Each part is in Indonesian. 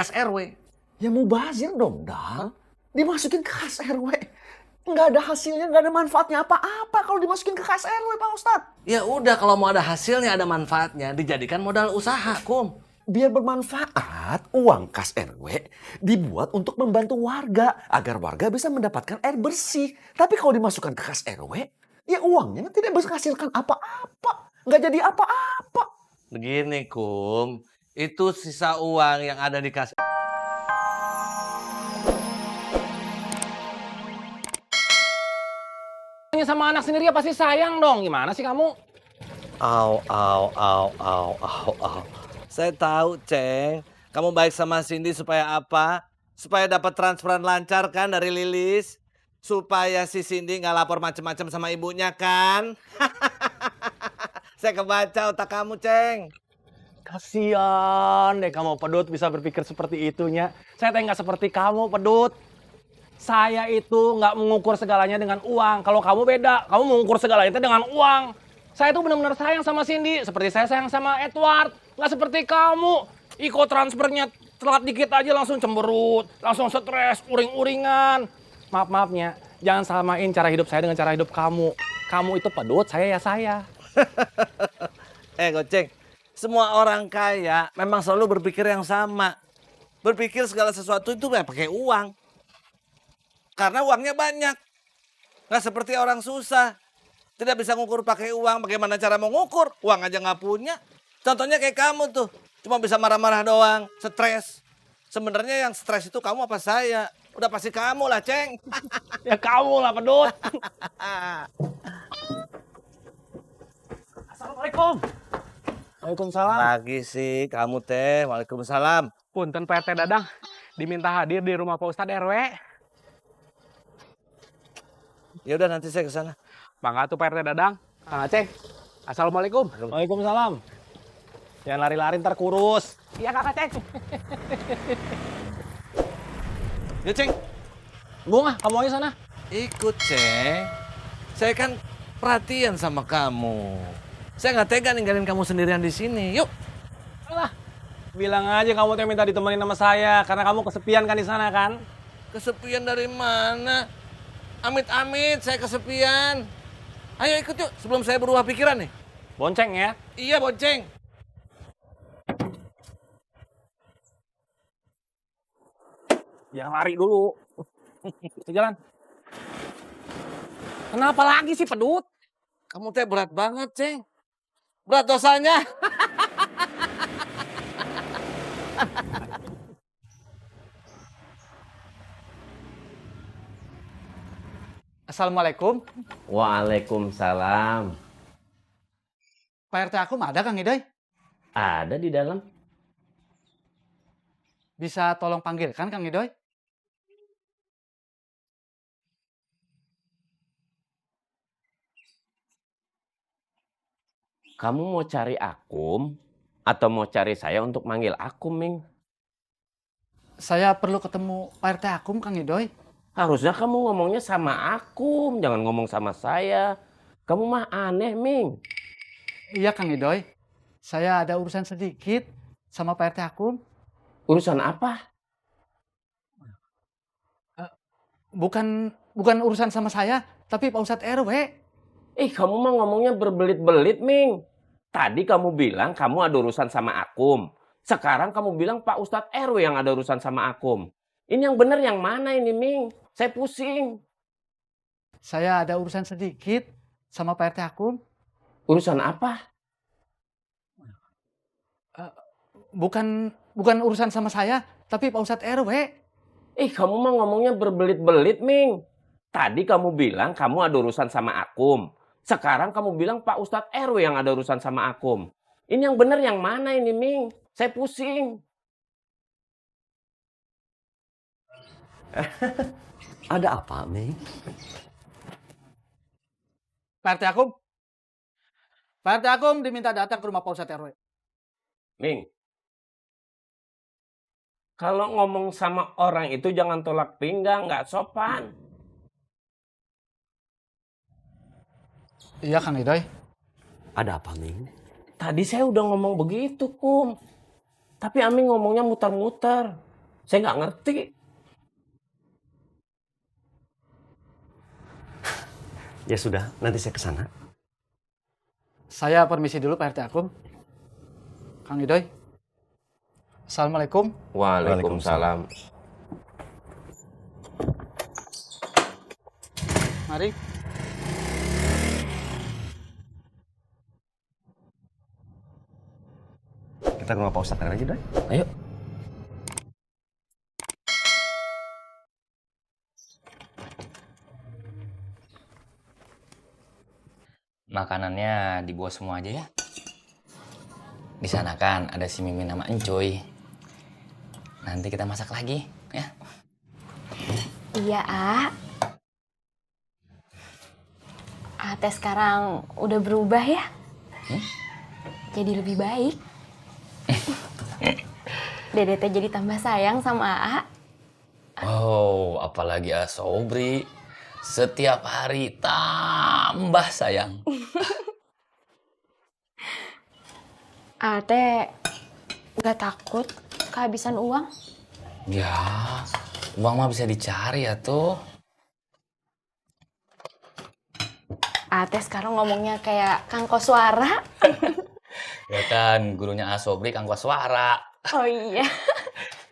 kas RW. Ya mubazir dong, Dang. Dimasukin ke kas RW. Nggak ada hasilnya, nggak ada manfaatnya apa-apa kalau dimasukin ke kas RW, Pak Ustadz. Ya udah, kalau mau ada hasilnya, ada manfaatnya, dijadikan modal usaha, Kum. Biar bermanfaat, uang kas RW dibuat untuk membantu warga agar warga bisa mendapatkan air bersih. Tapi kalau dimasukkan ke kas RW, ya uangnya tidak bisa menghasilkan apa-apa. Nggak jadi apa-apa. Begini, Kum. Itu sisa uang yang ada di kas. Sama anak sendiri ya pasti sayang dong. Gimana sih kamu? Au. Saya tahu, Ceng. Kamu baik sama Cindy supaya apa? Supaya dapat transferan lancar kan dari Lilis? Supaya si Cindy nggak lapor macem-macem sama ibunya kan? Saya kebaca otak kamu, Ceng. Kasian deh kamu Pedut bisa berpikir seperti itunya. Saya nggak seperti kamu Pedut. Saya itu nggak mengukur segalanya dengan uang. Kalau kamu beda, kamu mengukur segalanya itu dengan uang. Saya itu benar-benar sayang sama Cindy, seperti saya sayang sama Edward. Nggak seperti kamu. Iko transfernya telat dikit aja langsung cemberut, langsung stres, uring-uringan. Maafnya, jangan samain cara hidup saya dengan cara hidup kamu. Kamu itu Pedut, saya ya saya. Goceng, semua orang kaya memang selalu berpikir yang sama. Berpikir segala sesuatu itu pakai uang. Karena uangnya banyak. Nggak seperti orang susah. Tidak bisa ngukur pakai uang. Bagaimana cara mau ngukur? Uang aja nggak punya. Contohnya kayak kamu tuh. Cuma bisa marah-marah doang. Stres. Sebenarnya yang stres itu kamu apa saya? Udah pasti kamu lah, Ceng. Ya kamu lah Pedut. Assalamualaikum. Waalaikumsalam. Lagi sih kamu teh. Waalaikumsalam. Punten Pak RT Dadang. Diminta hadir di rumah Pak Ustadz RW. Ya udah nanti saya ke sana. Bangga tuh Pak RT Dadang. Kang Aceh. Assalamualaikum. Waalaikumsalam. Jangan lari-lari ntar kurus. Iya Kang Aceh. Ya, Ceng. Bunga, kamu aja sana. Ikut, Ceng. Saya kan perhatian sama kamu. Saya nggak tega ninggalin kamu sendirian di sini. Yuk. Alah, bilang aja kamu tuh minta ditemenin sama saya. Karena kamu kesepian kan di sana kan? Kesepian dari mana? Amit-amit saya kesepian. Ayo ikut yuk sebelum saya berubah pikiran nih. Bonceng ya. Iya, bonceng. Jangan lari dulu. Kita jalan. Kenapa lagi sih Pedut? Kamu teh berat banget, Ceng. Berat dosanya. Assalamualaikum. Waalaikumsalam. Pak RT Akum ada Kang Idoy? Ada di dalam. Bisa tolong panggilkan Kang Idoy? Kamu mau cari Akum atau mau cari saya untuk manggil Akum, Ming? Saya perlu ketemu Pak RT Akum Kang Idoy. Harusnya kamu ngomongnya sama Akum, jangan ngomong sama saya. Kamu mah aneh, Ming. Iya Kang Idoy. Saya ada urusan sedikit sama Pak RT Akum. Urusan apa? Bukan urusan sama saya, tapi Pak Ustadz RW. Kamu mah ngomongnya berbelit-belit, Ming. Tadi kamu bilang kamu ada urusan sama Akum. Sekarang kamu bilang Pak Ustadz RW yang ada urusan sama Akum. Ini yang benar yang mana ini, Ming? Saya pusing. Saya ada urusan sedikit sama Pak RT Akum. Urusan apa? Bukan urusan sama saya, tapi Pak Ustadz RW. Kamu mah ngomongnya berbelit-belit, Ming. Tadi kamu bilang kamu ada urusan sama Akum. Sekarang kamu bilang Pak Ustadz RW yang ada urusan sama Akum. Ini yang benar yang mana ini, Ming? Saya pusing. Ada apa, Ming? Pak RT Akum. Pak RT Akum diminta datang ke rumah Pak Ustadz RW. Ming, kalau ngomong sama orang itu jangan tolak pinggang, nggak sopan. Iya Kang Idoy. Ada apa, Ming? Tadi saya udah ngomong begitu, Kum. Tapi Aming ngomongnya muter-muter. Saya nggak ngerti. Ya sudah, nanti saya ke sana. Saya permisi dulu Pak RT Akum. Kang Idoy. Assalamualaikum. Waalaikumsalam. Mari. Kita ke rumah Pak Ustadz lagi, Doy. Ayo. Makanannya dibawa semua aja ya. Di sana kan ada si Mimin sama Encoy. Nanti kita masak lagi, ya. Iya, teh sekarang udah berubah ya. Jadi lebih baik. Dede teh jadi tambah sayang sama A. Oh, apalagi Asobri. Setiap hari tambah sayang. Teh nggak takut kehabisan uang? Ya, uang mah bisa dicari ya tuh. Teh sekarang ngomongnya kayak Kang Koswara. Ya kan, gurunya Asobri Kang Koswara. Oh iya.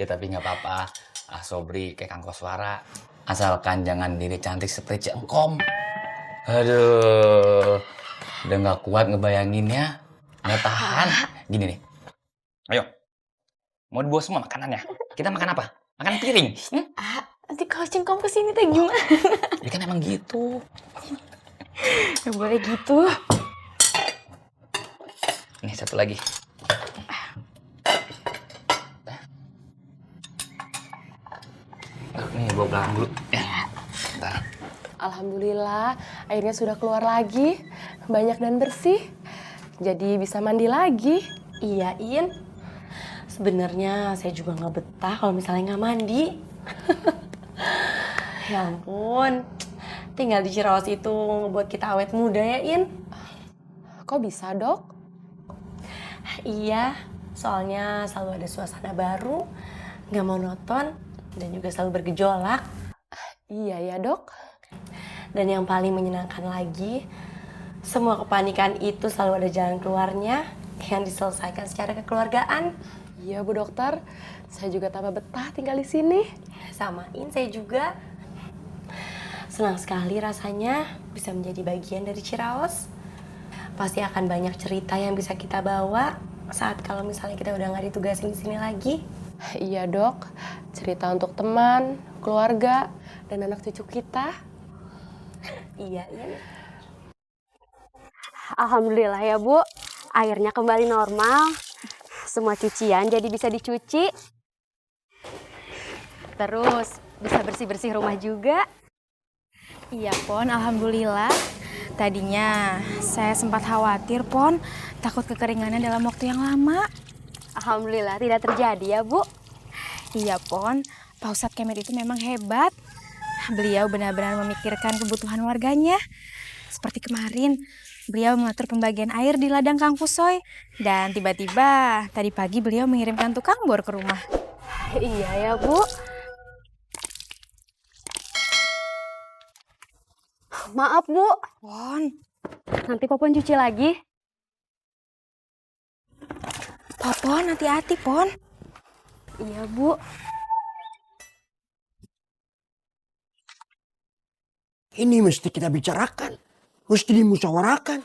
Ya tapi nggak apa-apa. Asobri kayak Kang Koswara. Asalkan jangan diri cantik seperti Cengkom. Aduh, udah nggak kuat ngebayanginnya. Nggak tahan. Gini nih, ayo. Mau dibawa semua makanannya. Kita makan apa? Makan piring. Nanti kalau Cengkom kesini teh gimana? Ini kan emang gitu. Gak boleh gitu. Nih satu lagi. Nih bawa belakang dulu. Ya. Bentar. Alhamdulillah, airnya sudah keluar lagi, banyak dan bersih. Jadi bisa mandi lagi. Iya, In. Sebenarnya saya juga nggak betah kalau misalnya nggak mandi. Ya ampun, tinggal di Ciraos itu ngebuat kita awet muda ya, In. Kok bisa, Dok? Iya, soalnya selalu ada suasana baru, nggak monoton, dan juga selalu bergejolak. Iya ya, Dok. Dan yang paling menyenangkan lagi, semua kepanikan itu selalu ada jalan keluarnya yang diselesaikan secara kekeluargaan. Iya, Bu Dokter. Saya juga tambah betah tinggal di sini. Samain saya juga. Senang sekali rasanya bisa menjadi bagian dari Ciraos. Pasti akan banyak cerita yang bisa kita bawa saat kalau misalnya kita udah nggak ditugasin di sini lagi. Iya, Dok. Cerita untuk teman, keluarga, dan anak cucu kita. Iya, iya. Alhamdulillah ya Bu, airnya kembali normal. Semua cucian jadi bisa dicuci. Terus bisa bersih-bersih rumah juga. Iya Pon, alhamdulillah. Tadinya saya sempat khawatir Pon, takut kekeringannya dalam waktu yang lama. Alhamdulillah tidak terjadi ya Bu. Iya Pon, Pak Ustadz Kemet itu memang hebat. Beliau benar-benar memikirkan kebutuhan warganya. Seperti kemarin, beliau mengatur pembagian air di ladang Kang Kusoy. Dan tiba-tiba tadi pagi beliau mengirimkan tukang bor ke rumah. Iya ya Bu. Maaf Bu, Pon, nanti Popon cuci lagi. Popon hati-hati Pon. Iya Bu. Ini mesti kita bicarakan, mesti dimusyawarahkan.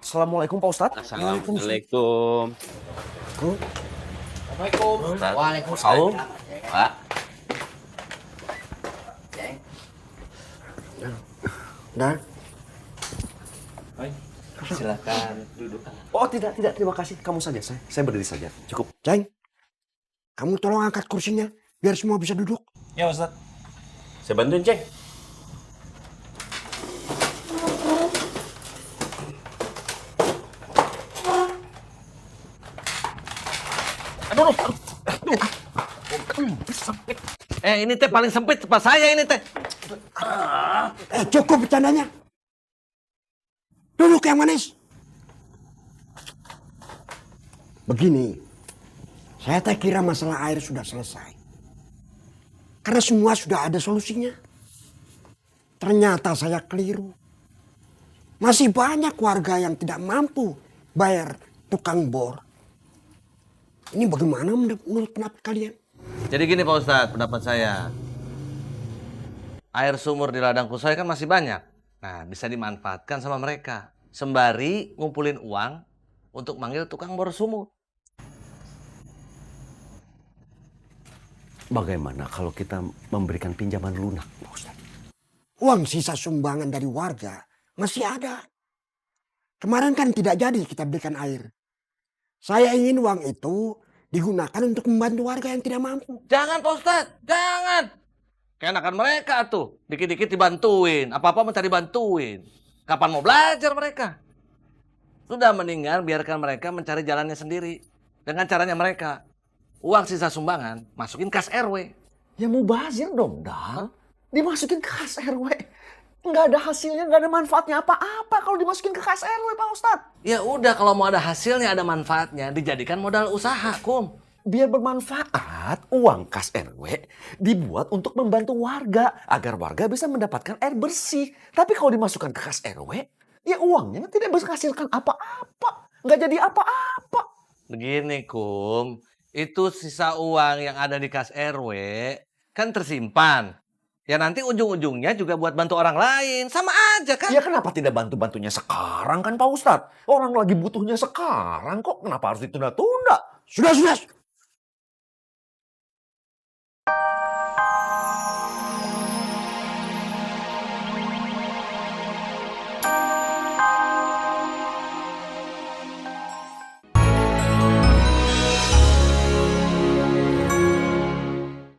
Assalamualaikum Pak Ustadz. Assalamualaikum. Waalaikumsalam. Pak. Dan Silakan duduk. Oh tidak, terima kasih. Kamu saja, saya berdiri saja. Cukup. Ceng, kamu tolong angkat kursinya biar semua bisa duduk. Ya Ustaz. Saya bantuin, Ceng. Ini teh paling sempit tempat saya ini teh. Cukup bercandanya. Duduk yang manis. Begini, saya tak kira masalah air sudah selesai. Karena semua sudah ada solusinya. Ternyata saya keliru. Masih banyak warga yang tidak mampu bayar tukang bor. Ini bagaimana menurut pendapat kalian? Jadi gini Pak Ustadz, pendapat saya. Air sumur di ladang Kusoy kan masih banyak. Nah, bisa dimanfaatkan sama mereka. Sembari ngumpulin uang untuk manggil tukang bor sumur. Bagaimana kalau kita memberikan pinjaman lunak, Pak Ustadz? Uang sisa sumbangan dari warga masih ada. Kemarin kan tidak jadi kita berikan air. Saya ingin uang itu digunakan untuk membantu warga yang tidak mampu. Jangan Pak Ustadz, jangan. Keenakan mereka tuh, dikit-dikit dibantuin, apa-apa minta dibantuin. Kapan mau belajar mereka? Sudah mendingan biarkan mereka mencari jalannya sendiri. Dengan caranya mereka. Uang sisa sumbangan, masukin kas RW. Ya mubazir dong, Dang. Dimasukin ke kas RW. Nggak ada hasilnya, nggak ada manfaatnya apa-apa kalau dimasukin ke kas RW, Pak Ustadz. Ya udah, kalau mau ada hasilnya, ada manfaatnya, dijadikan modal usaha, Kum. Biar bermanfaat, uang kas RW dibuat untuk membantu warga agar warga bisa mendapatkan air bersih. Tapi kalau dimasukkan ke kas RW, ya uangnya tidak bisa menghasilkan apa-apa. Nggak jadi apa-apa. Begini, Kum. Itu sisa uang yang ada di kas RW kan tersimpan. Ya nanti ujung-ujungnya juga buat bantu orang lain. Sama aja kan? Ya kenapa tidak bantu-bantunya sekarang kan Pak Ustadz? Orang lagi butuhnya sekarang kok. Kenapa harus ditunda-tunda? Sudah.